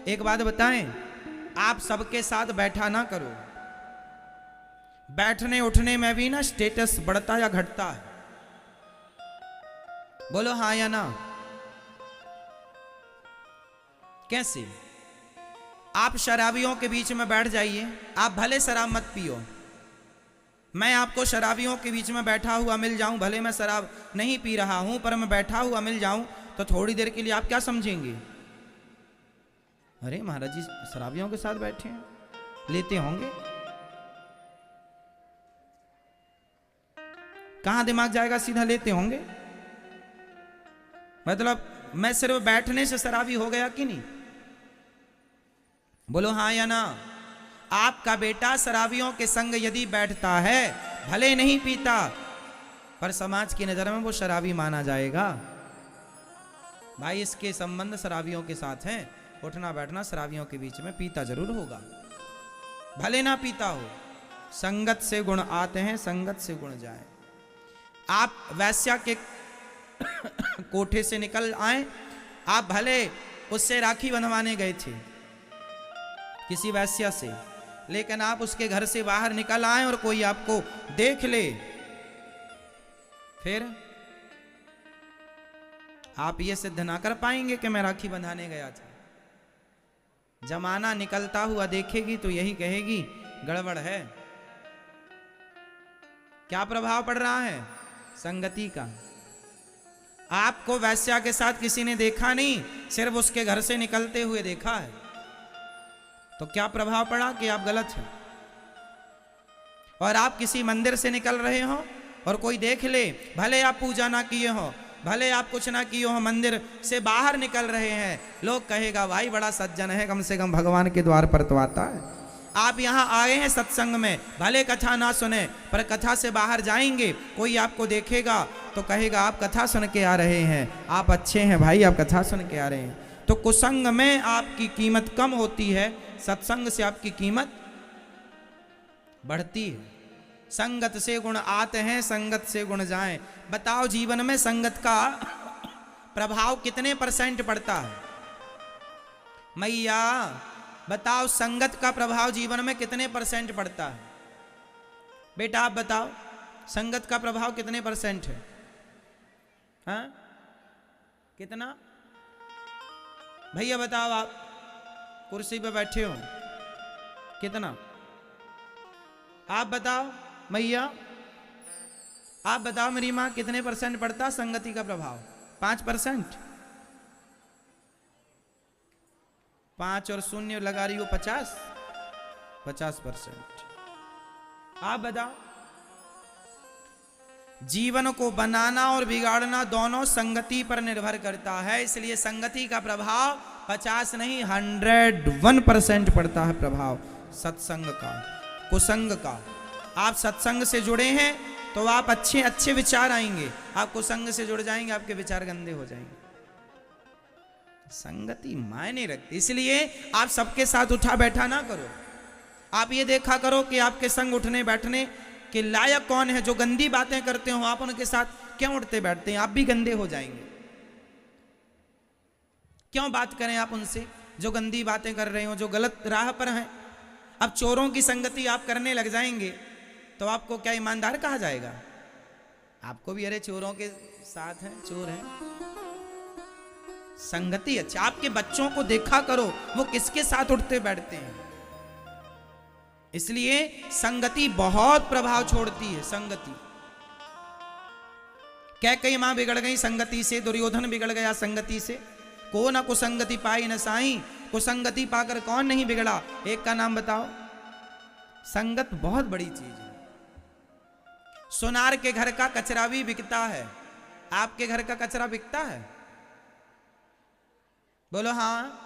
एक बात बताएं, आप सबके साथ बैठा ना करो। बैठने उठने में भी ना स्टेटस बढ़ता या घटता है। बोलो हाँ या ना। कैसे? आप शराबियों के बीच में बैठ जाइए, आप भले शराब मत पियो, मैं आपको शराबियों के बीच में बैठा हुआ मिल जाऊं, भले मैं शराब नहीं पी रहा हूं पर मैं बैठा हुआ मिल जाऊं, तो थोड़ी देर के लिए आप क्या समझेंगे? अरे महाराज जी शराबियों के साथ बैठे हैं, लेते होंगे। कहां दिमाग जाएगा? सीधा लेते होंगे। मतलब मैं सिर्फ बैठने से शराबी हो गया कि नहीं? बोलो हाँ या ना। आपका बेटा शराबियों के संग यदि बैठता है, भले नहीं पीता, पर समाज की नजर में वो शराबी माना जाएगा। भाई इसके संबंध शराबियों के साथ हैं, उठना बैठना शराबियों के बीच में, पीता जरूर होगा, भले ना पीता हो। संगत से गुण आते हैं, संगत से गुण जाए। आप वैश्या के कोठे से निकल आए, आप भले उससे राखी बंधवाने गए थे किसी वैश्या से, लेकिन आप उसके घर से बाहर निकल आए और कोई आपको देख ले, फिर आप ये सिद्ध ना कर पाएंगे कि मैं राखी बंधाने गया था। जमाना निकलता हुआ देखेगी तो यही कहेगी गड़बड़ है। क्या प्रभाव पड़ रहा है? संगति का। आपको वैश्या के साथ किसी ने देखा नहीं, सिर्फ उसके घर से निकलते हुए देखा है, तो क्या प्रभाव पड़ा कि आप गलत हैं। और आप किसी मंदिर से निकल रहे हो और कोई देख ले, भले आप पूजा ना किए हो, भले आप कुछ ना किए हो, मंदिर से बाहर निकल रहे हैं, लोग कहेगा भाई बड़ा सज्जन है, कम से कम भगवान के द्वार पर तो आता है। आप यहाँ आए हैं सत्संग में, भले कथा ना सुने, पर कथा से बाहर जाएंगे, कोई आपको देखेगा तो कहेगा आप कथा सुन के आ रहे हैं, आप अच्छे हैं भाई, आप कथा सुन के आ रहे हैं। तो कुसंग में आपकी कीमत कम होती है, सत्संग से आपकी कीमत बढ़ती है। संगत से गुण आते हैं, संगत से गुण जाएं। बताओ जीवन में संगत का प्रभाव कितने % पड़ता है? मैया बताओ संगत का प्रभाव जीवन में कितने % पड़ता है? बेटा आप बताओ संगत का प्रभाव कितने % है? हाँ कितना? भैया बताओ, आप कुर्सी पे बैठे हो, कितना? आप बताओ मैया, आप बताओ मेरी मां, कितने % पड़ता संगति का प्रभाव? 5%? 5 और 0 लगा रही हो 50%। आप बताओ। जीवन को बनाना और बिगाड़ना दोनों संगति पर निर्भर करता है, इसलिए संगति का प्रभाव 50 नहीं 101% पड़ता है प्रभाव सत्संग का, कुसंग का। आप सत्संग से जुड़े हैं तो आप अच्छे अच्छे विचार आएंगे, आप कुसंग से जुड़ जाएंगे आपके विचार गंदे हो जाएंगे। संगति मायने रखती, इसलिए आप सबके साथ उठा बैठा ना करो। आप ये देखा करो कि आपके संग उठने बैठने के लायक कौन है। जो गंदी बातें करते हो आप उनके साथ क्यों उठते बैठते हैं? आप भी गंदे हो जाएंगे। क्यों बात करें आप उनसे जो गंदी बातें कर रहे हो, जो गलत राह पर हैं? अब चोरों की संगति आप करने लग जाएंगे तो आपको क्या ईमानदार कहा जाएगा? आपको भी अरे चोरों के साथ हैं, चोर हैं। संगति अच्छा। आपके बच्चों को देखा करो वो किसके साथ उठते बैठते हैं। इसलिए संगति बहुत प्रभाव छोड़ती है। संगति क्या कई मां बिगड़ गई संगति से, दुर्योधन बिगड़ गया संगति से। को ना कुसंगति पाई न साई, कुसंगति पाकर कौन नहीं बिगड़ा? एक का नाम बताओ। संगत बहुत बड़ी चीज है। सोनार के घर का कचरा भी बिकता है, आपके घर का कचरा बिकता है? बोलो हाँ।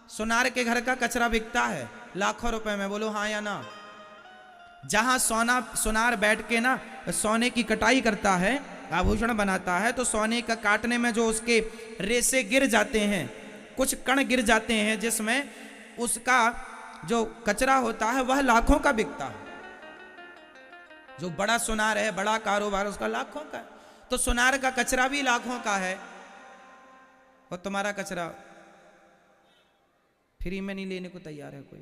सोनार के घर का कचरा बिकता है लाखों रुपए में, बोलो हाँ या ना। जहां सोनार बैठ के ना सोने की कटाई करता है, आभूषण बनाता है, तो सोने का काटने में जो उसके रेसे गिर जाते हैं, कुछ कण गिर जाते हैं, जिसमें उसका जो कचरा होता है वह लाखों का बिकता है। जो बड़ा सोनार है, बड़ा कारोबार, उसका लाखों का। तो सोनार का कचरा भी लाखों का है और तुम्हारा कचरा फ्री में नहीं लेने को तैयार है कोई।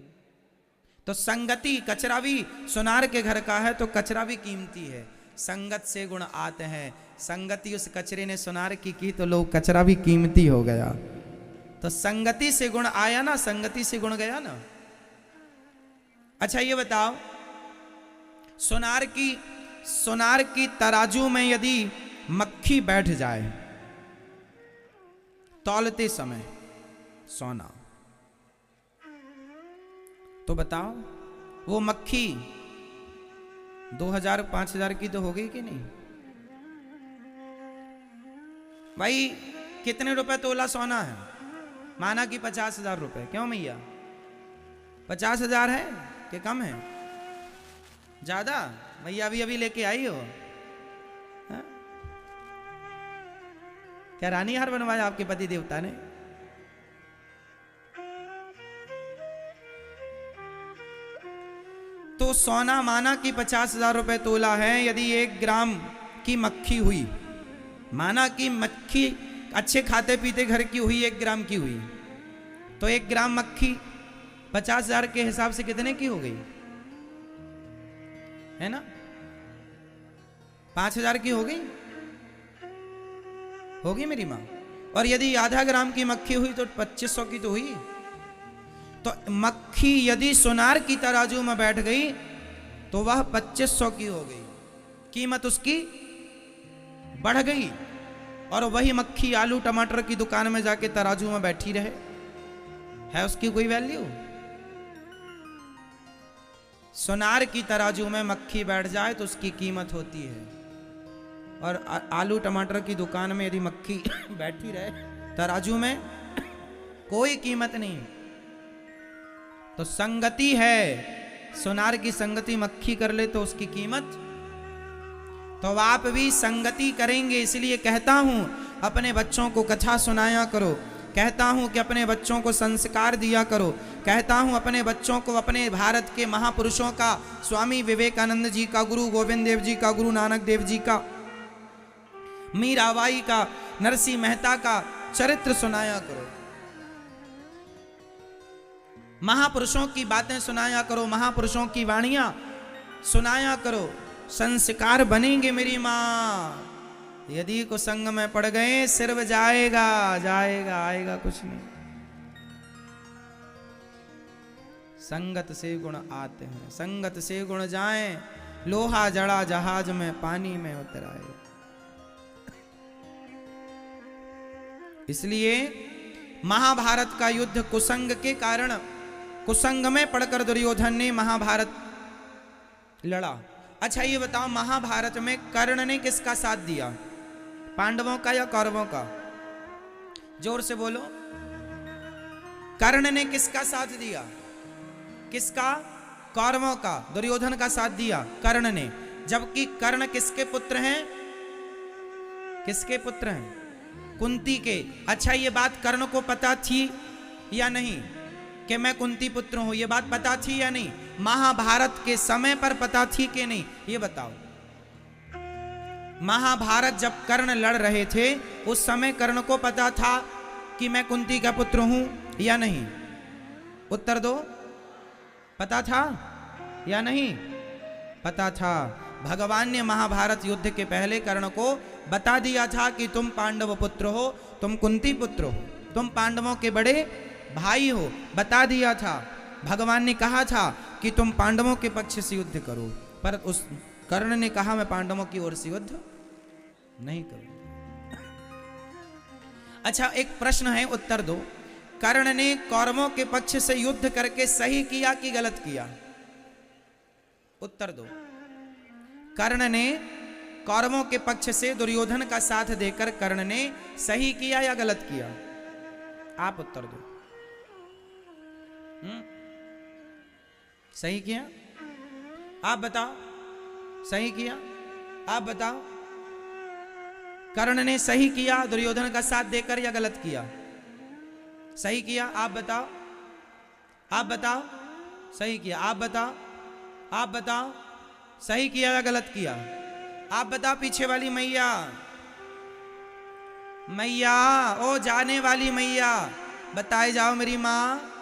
तो संगति, कचरा भी सुनार के घर का है तो कचरा भी कीमती है। संगत से गुण आते हैं। संगति उस कचरे ने सुनार की तो लोग कचरा भी कीमती हो गया। तो संगति से गुण आया ना, संगति से गुण गया ना। अच्छा ये बताओ, सुनार की तराजू में यदि मक्खी बैठ जाए तौलते समय सोना, तो बताओ वो मक्खी 2000-5000 की तो हो गई कि नहीं? भाई कितने रुपए तोला सोना है? माना कि 50,000 रुपए। क्यों मैया 50,000 है कि कम है? ज्यादा? मैया अभी लेके आई हो? हा? क्या रानी हार बनवाया आपके पति देवता ने? तो सोना माना कि 50,000 रुपए तोला है। यदि 1 ग्राम की मक्खी हुई, माना कि मक्खी अच्छे खाते पीते घर की हुई, 1 ग्राम की हुई, तो 1 ग्राम मक्खी 50,000 के हिसाब से कितने की हो गई? है ना? 5,000 की हो गई? होगी मेरी मां। और यदि आधा ग्राम की मक्खी हुई तो 2500 की तो हुई। तो मक्खी यदि सुनार की तराजू में बैठ गई तो वह 2500 की हो गई, कीमत उसकी बढ़ गई। और वही मक्खी आलू टमाटर की दुकान में जाके तराजू में बैठी रहे, है उसकी कोई वैल्यू? सुनार की तराजू में मक्खी बैठ जाए तो उसकी कीमत होती है। और आलू टमाटर की दुकान में यदि मक्खी बैठी रहे तराजू में, कोई कीमत नहीं। तो संगति है, सुनार की संगति मक्खी कर ले तो उसकी कीमत। तो आप भी संगति करेंगे, इसलिए कहता हूं अपने बच्चों को कथा सुनाया करो, कहता हूं कि अपने बच्चों को संस्कार दिया करो, कहता हूं अपने बच्चों को अपने भारत के महापुरुषों का, स्वामी विवेकानंद जी का, गुरु गोविंद देव जी का, गुरु नानक देव जी का, मीराबाई का, नरसिंह मेहता का चरित्र सुनाया करो। महापुरुषों की बातें सुनाया करो, महापुरुषों की वाणियां सुनाया करो। संस्कार बनेंगे मेरी मां। यदि को संग में पड़ गए सिर्फ जाएगा, आएगा कुछ नहीं। संगत से गुण आते हैं, संगत से गुण जाएं, लोहा जड़ा जहाज में पानी में उतर आए। इसलिए महाभारत का युद्ध कुसंग के कारण, कुसंग में पड़कर दुर्योधन ने महाभारत लड़ा। अच्छा ये बताओ, महाभारत में कर्ण ने किसका साथ दिया? पांडवों का या कौरवों का? जोर से बोलो। कर्ण ने किसका साथ दिया? किसका? कौरवों का। दुर्योधन का साथ दिया कर्ण ने। जबकि कर्ण किसके पुत्र हैं? किसके पुत्र हैं? कुंती के। अच्छा ये बात कर्ण को पता थी या नहीं कि मैं कुंती पुत्र हूं? ये बात पता थी या नहीं? महाभारत के समय पर पता थी कि नहीं, ये बताओ। महाभारत जब कर्ण लड़ रहे थे उस समय कर्ण को पता था कि मैं कुंती का पुत्र हूं या नहीं? उत्तर दो। पता था या नहीं? पता था। भगवान ने महाभारत युद्ध के पहले कर्ण को बता दिया था कि तुम पांडव पुत्र हो, तुम कुंती पुत्र हो, तुम पांडवों के बड़े भाई हो। बता दिया था। भगवान ने कहा था कि तुम पांडवों के पक्ष से युद्ध करो, पर उस कर्ण ने कहा मैं पांडवों की ओर से युद्ध नहीं करूं। अच्छा एक प्रश्न है, उत्तर दो। कर्ण ने कौरवों के पक्ष से युद्ध करके सही किया कि गलत किया? उत्तर दो। कर्ण ने कौरवों के पक्ष से दुर्योधन का साथ देकर कर्ण ने सही किया या गलत किया? आप उत्तर दो। सही किया? आप बताओ। सही किया? आप बताओ। कर्ण ने सही किया दुर्योधन का साथ देकर या गलत किया? सही किया? आप बताओ। आप बताओ। सही किया? आप बताओ। आप बताओ। सही किया या गलत किया? आप बताओ। पीछे वाली मैया, मैया, ओ जाने वाली मैया, बताए जाओ मेरी माँ।